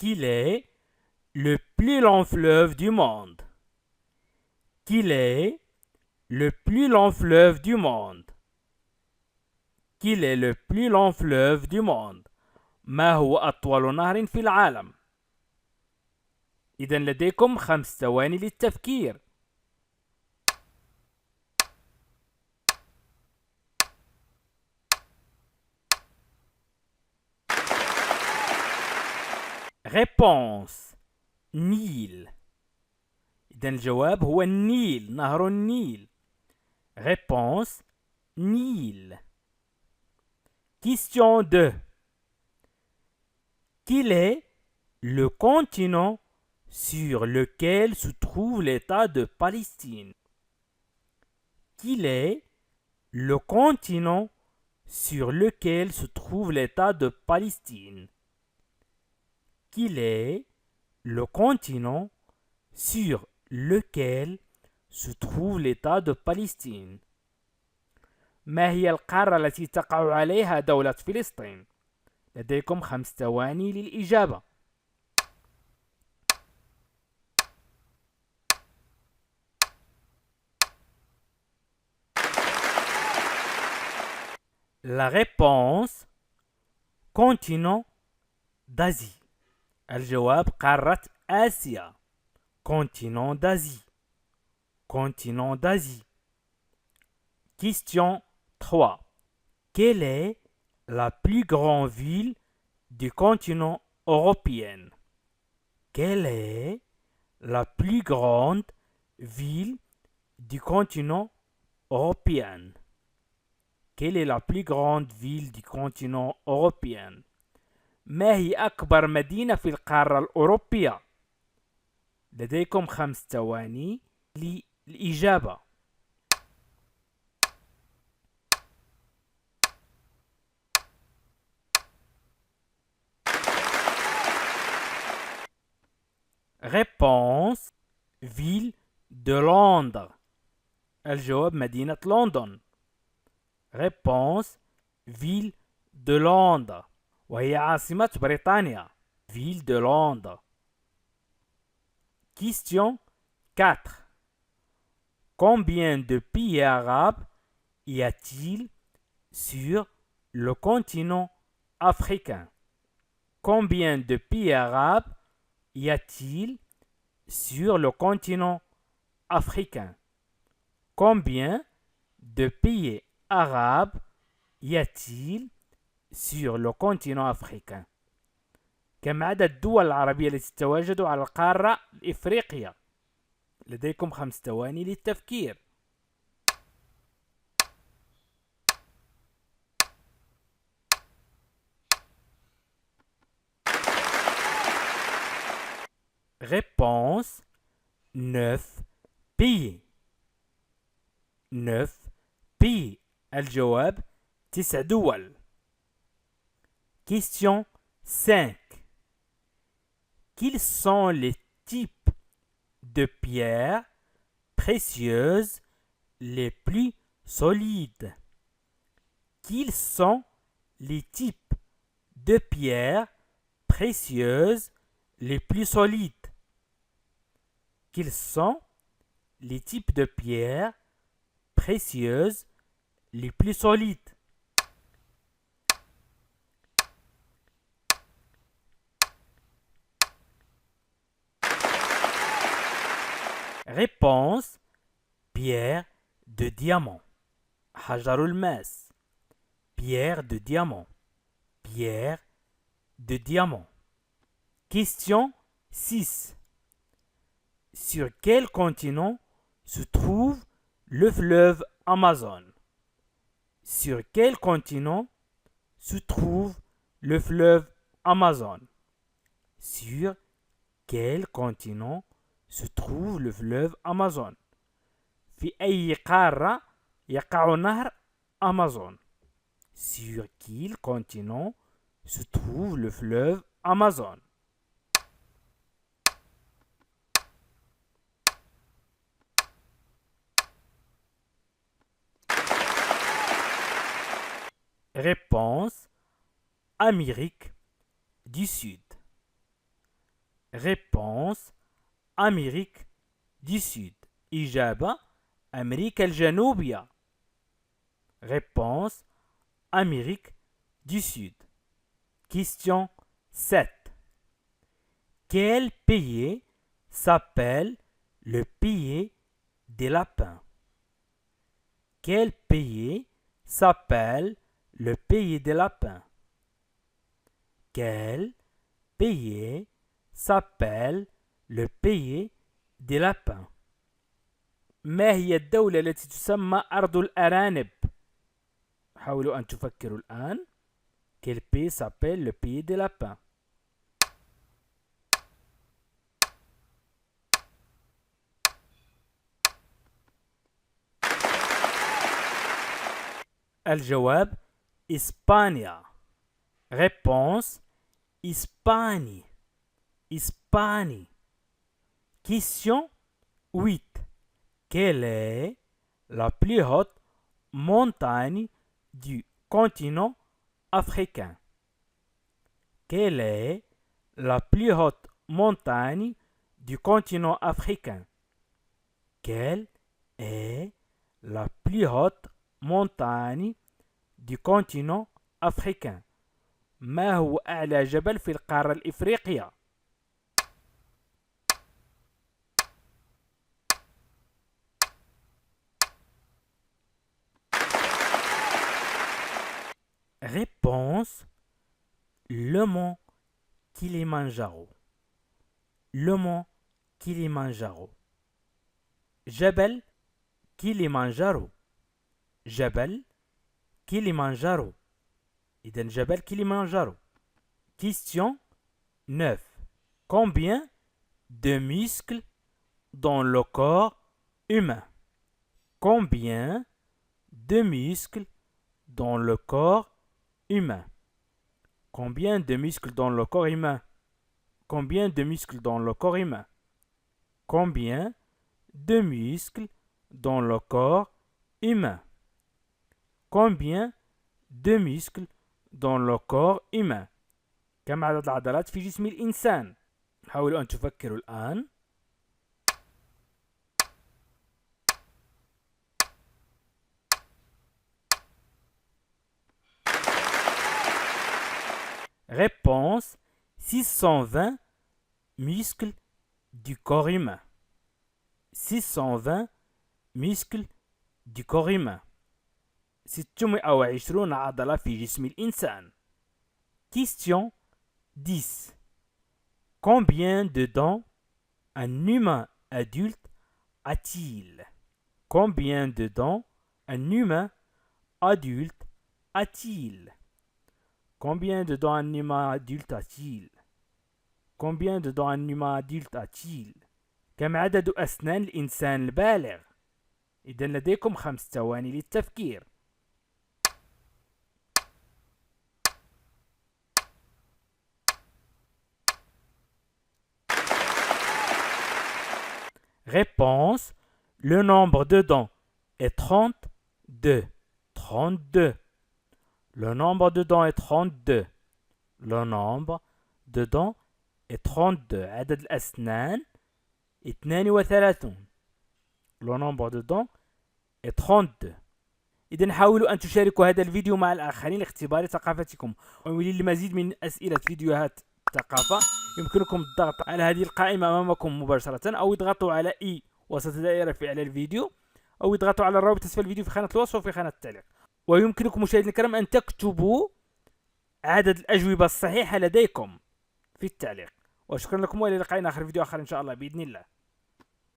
Qu'il est le plus long fleuve du monde? Qu'il est le plus long fleuve du monde? Qu'il est le plus long fleuve du monde؟ ما هو أطول نهر في العالم؟ إذا لديكم 5 ثواني للتفكير. Réponse نيل. إذا الجواب هو النيل، نهر النيل. Réponse نيل. Question 2. Quel est le continent sur lequel se trouve l'État de Palestine? Quel est le continent sur lequel se trouve l'État de Palestine? Quel est le continent sur lequel se trouve l'État de Palestine؟ ما هي القارة التي تقع عليها دولة فلسطين؟ لديكم 5 ثواني للإجابة. La réponse continent d'Asie. الجواب قارة آسيا. Continent d'Asie. Continent d'Asie. Question 3. Quelle est la plus grande ville du continent européen? Quelle est la plus grande ville du continent européen? Quelle est la plus grande ville du continent européen؟ ما هي أكبر مدينة في القارة الأوروبية؟ لديكم 5 ثواني للإجابة. Réponse ville de Londres. الجواب مدينة لندن. Réponse ville de Londres وهي عاصمة بريطانيا. Ville de Londres. Question 4. Combien de pays arabes y a-t-il sur le continent africain? Combien de pays arabes y a-t-il sur le continent africain? Combien de pays arabes y a-t-il sur le continent africain؟ كم عدد الدول العربية التي تتواجد على القارة الإفريقية؟ لديكم 5 ثواني للتفكير. Réponse 9 pays. 9 pays. الجواب 9 دول. Question 5. Quels sont les types de pierres précieuses les plus solides? Quels sont les types de pierres précieuses les plus solides? Quels sont les types de pierres précieuses les plus solides؟ Réponse pierre de diamant. حجر الماس. Pierre de diamant. Pierre de diamant. Question 6. Sur quel continent se trouve le fleuve Amazon? Sur quel continent se trouve le fleuve Amazon? Sur quel continent se trouve le fleuve Amazon؟ في أي قارة يقع نهر أمازون؟ Sur quel continent se trouve le fleuve Amazon؟ Réponse Amérique du Sud. Réponse Amérique du Sud. إجابة أمريكا الجنوبية. Réponse Amérique du Sud. Question 7. Quel pays s'appelle le pays des lapins? Quel pays s'appelle le pays des lapins? Quel pays s'appelle le pays des lapins? ما هي الدولة التي تسمى أرض الأرانب؟ حاولوا أن تفكروا الآن. Quel pays s'appelle le pays des lapins? الجواب إسبانيا. Réponse Espagne. Espagne. Question 8. Quelle est la plus haute montagne du continent africain? Quelle est la plus haute montagne du continent africain? Quelle est la plus haute montagne du continent africain? ما هو أعلى جبل في القارة الإفريقية؟ Réponse le mont Kilimandjaro. Le mont Kilimandjaro. جبل كيليمانجارو. جبل كيليمانجارو. إذن جبل كيليمانجارو. Question 9. Combien de muscles dans le corps humain? Combien de muscles dans le corps humain? Combien de muscles dans le corps humain? Combien de muscles dans le corps humain? Combien de muscles dans le corps humain? Combien de muscles dans le corps humain? كم عدد العضلات في جسم الإنسان؟ حاولوا أن تفكروا الآن. Réponse 620 muscles du corps humain. 620 muscles du corps humain. 620 عضلة في جسم الإنسان. Question 10. Combien de dents un humain adulte a-t-il? Combien de dents un humain adulte a-t-il? Combien de dents un humain adulte a-t-il? Combien de dents un humain adulte a-t-il? كم عدد أسنان الإنسان البالغ؟ إذا لديكم 5 ثواني للتفكير. Réponse. Le nombre de dents est 32. 32. Le nombre de dents est 32. Le nombre de dents est 32. عدد الأسنان 32. Le nombre de dents est 32. إذن حاولوا أن تشاركوا هذا الفيديو مع الآخرين لاختبار ثقافتكم. وللمزيد من أسئلة فيديوهات ثقافة يمكنكم الضغط على هذه القائمة أمامكم مباشرة، أو اضغطوا على إي وسط دائرة في أعلى الفيديو، أو اضغطوا على الرابط أسفل الفيديو في خانة الوصف وفي خانة التعليق. ويمكنكم مشاهدينا الكرام أن تكتبوا عدد الأجوبة الصحيحة لديكم في التعليق. وشكرا لكم، وإلى لقاء آخر فيديو آخر إن شاء الله بإذن الله.